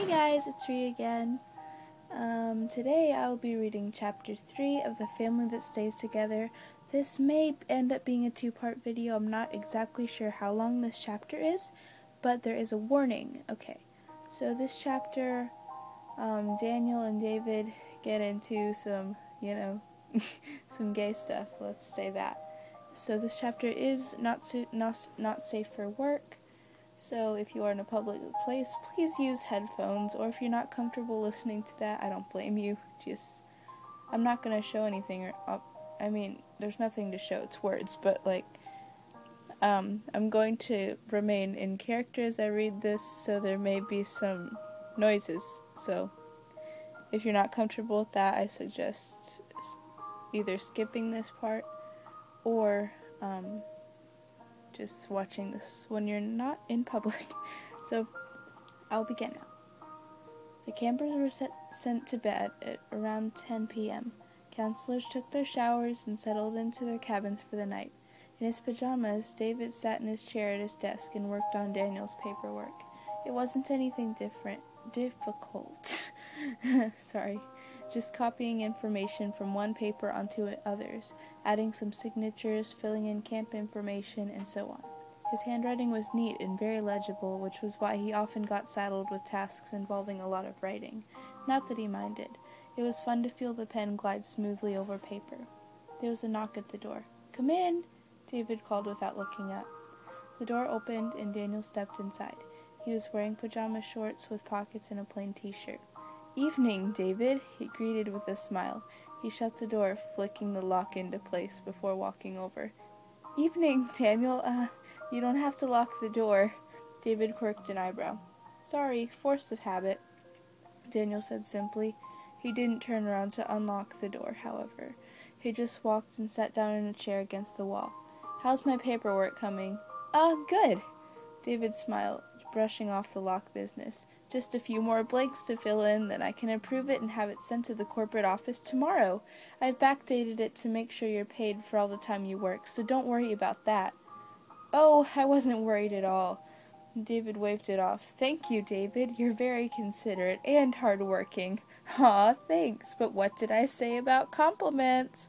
Hey guys, it's Rhea again. Today I will be reading Chapter 3 of The Family That Stays Together. This may end up being a two-part video. I'm not exactly sure how long this chapter is, but there is a warning. Okay, so this chapter, Daniel and David get into some, some gay stuff, let's say that. So this chapter is not safe for work. So if you are in a public place, please use headphones, or if you're not comfortable listening to that, I don't blame you. I'm not going to show anything, there's nothing to show, it's words, but I'm going to remain in character as I read this, so there may be some noises. So if you're not comfortable with that, I suggest either skipping this part, or, just watching this when you're not in public. So, I'll begin now. The campers were sent to bed at around 10 p.m. Counselors took their showers and settled into their cabins for the night. In his pajamas, David sat in his chair at his desk and worked on Daniel's paperwork. It wasn't anything difficult. Sorry. Just copying information from one paper onto others, adding some signatures, filling in camp information, and so on. His handwriting was neat and very legible, which was why he often got saddled with tasks involving a lot of writing. Not that he minded. It was fun to feel the pen glide smoothly over paper. There was a knock at the door. "Come in," David called without looking up. The door opened and Daniel stepped inside. He was wearing pajama shorts with pockets and a plain t-shirt. "Evening, David," he greeted with a smile. He shut the door, flicking the lock into place before walking over. "Evening, Daniel. You don't have to lock the door." David quirked an eyebrow. "Sorry, force of habit," Daniel said simply. He didn't turn around to unlock the door, however. He just walked and sat down in a chair against the wall. "How's my paperwork coming?" Good," David smiled, brushing off the lock business. "Just a few more blanks to fill in, then I can approve it and have it sent to the corporate office tomorrow. I've backdated it to make sure you're paid for all the time you work, so don't worry about that." "Oh, I wasn't worried at all." David waved it off. "Thank you, David. You're very considerate and hard-working." "Aw, thanks, but what did I say about compliments?"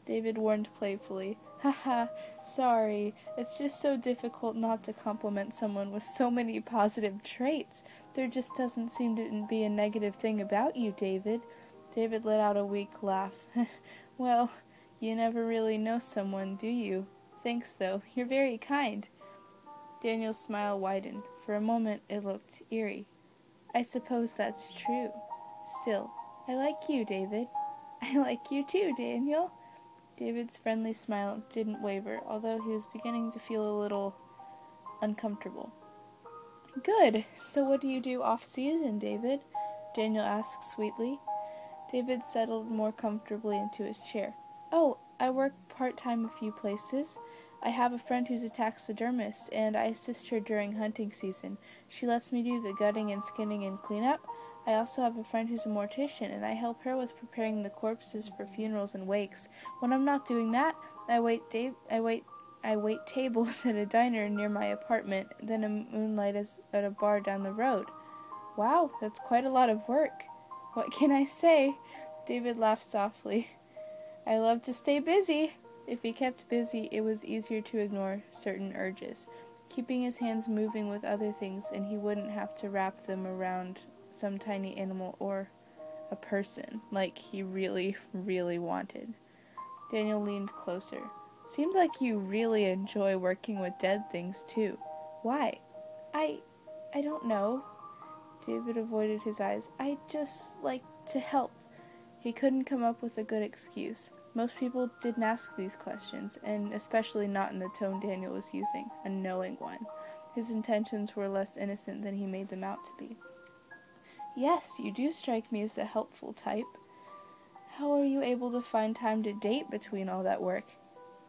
David warned playfully. "Haha, sorry. It's just so difficult not to compliment someone with so many positive traits. There just doesn't seem to be a negative thing about you, David." David let out a weak laugh. "Well, you never really know someone, do you? Thanks, though. You're very kind." Daniel's smile widened. For a moment, it looked eerie. "I suppose that's true. Still, I like you, David." "I like you too, Daniel." David's friendly smile didn't waver, although he was beginning to feel a little uncomfortable. "Good. So what do you do off-season, David?" Daniel asked sweetly. David settled more comfortably into his chair. "Oh, I work part-time a few places. I have a friend who's a taxidermist, and I assist her during hunting season. She lets me do the gutting and skinning and cleanup. I also have a friend who's a mortician, and I help her with preparing the corpses for funerals and wakes. When I'm not doing that, I wait tables at a diner near my apartment, then a moonlight at a bar down the road." "Wow, that's quite a lot of work." "What can I say?" David laughed softly. "I love to stay busy." If he kept busy, it was easier to ignore certain urges, keeping his hands moving with other things, and he wouldn't have to wrap them around some tiny animal or a person, like he really, really wanted. Daniel leaned closer. "Seems like you really enjoy working with dead things, too. Why?" I don't know." David avoided his eyes. "I just like to help." He couldn't come up with a good excuse. Most people didn't ask these questions, and especially not in the tone Daniel was using, a knowing one. His intentions were less innocent than he made them out to be. "Yes, you do strike me as the helpful type. How are you able to find time to date between all that work?"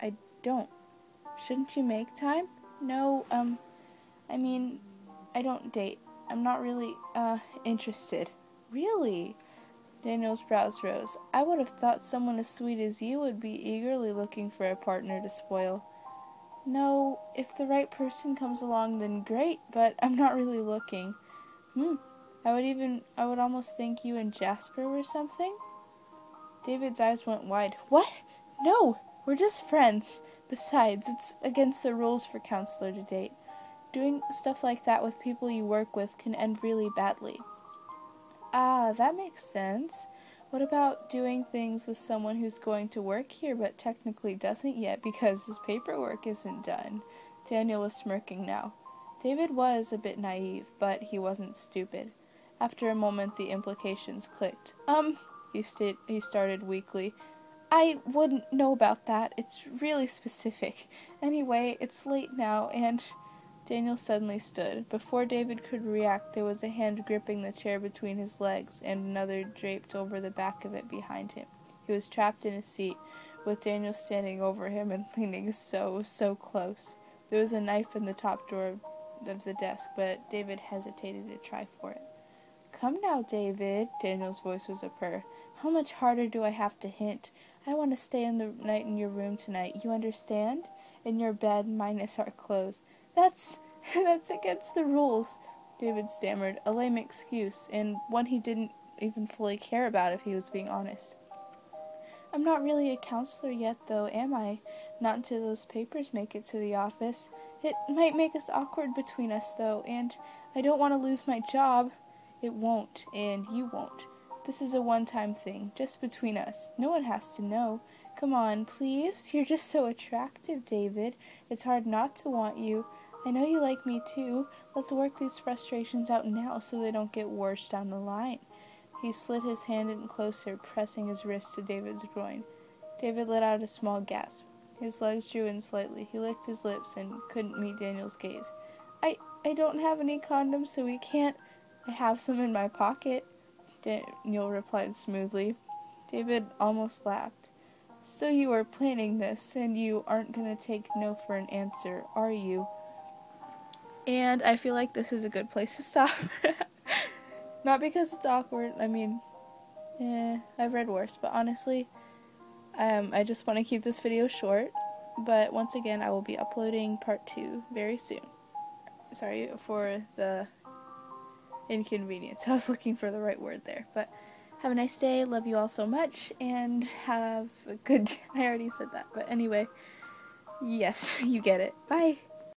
"I don't." "Shouldn't you make time?" "No, I don't date. I'm not really, interested." "Really?" Daniel's brows rose. "I would have thought someone as sweet as you would be eagerly looking for a partner to spoil." "No, if the right person comes along, then great, but I'm not really looking." I would almost think you and Jasper were something. David's eyes went wide. What? No, we're just friends. Besides, it's against the rules for Counselor to date. Doing stuff like that with people you work with can end really badly. Ah, that makes sense. What about doing things with someone who's going to work here but technically doesn't yet because his paperwork isn't done? Daniel was smirking now. David was a bit naive, but he wasn't stupid. After a moment, the implications clicked. He started weakly. I wouldn't know about that. It's really specific. Anyway, it's late now, and... Daniel suddenly stood. Before David could react, there was a hand gripping the chair between his legs, and another draped over the back of it behind him. He was trapped in his seat, with Daniel standing over him and leaning so close. There was a knife in the top drawer of the desk, but David hesitated to try for it. Come now, David. Daniel's voice was a purr. How much harder do I have to hint? I want to stay in the night in your room tonight. You understand? In your bed, minus our clothes. That's against the rules, David stammered, a lame excuse, and one he didn't even fully care about if he was being honest. I'm not really a counselor yet, though, am I? Not until those papers make it to the office. It might make us awkward between us, though, and I don't want to lose my job. It won't, and you won't. This is a one-time thing, just between us. No one has to know. Come on, please. You're just so attractive, David. It's hard not to want you. I know you like me too. Let's work these frustrations out now so they don't get worse down the line. He slid his hand in closer, pressing his wrist to David's groin. David let out a small gasp. His legs drew in slightly. He licked his lips and couldn't meet Daniel's gaze. I don't have any condoms, so we can't. I have some in my pocket, Daniel replied smoothly. David almost laughed. So you are planning this, and you aren't going to take no for an answer, are you? And I feel like this is a good place to stop. Not because it's awkward. I mean, I've read worse. But honestly, I just want to keep this video short. But once again, I will be uploading part 2 very soon. Sorry for the inconvenience. I was looking for the right word there. But have a nice day. Love you all so much. And have a good... I already said that. But anyway, yes, you get it. Bye.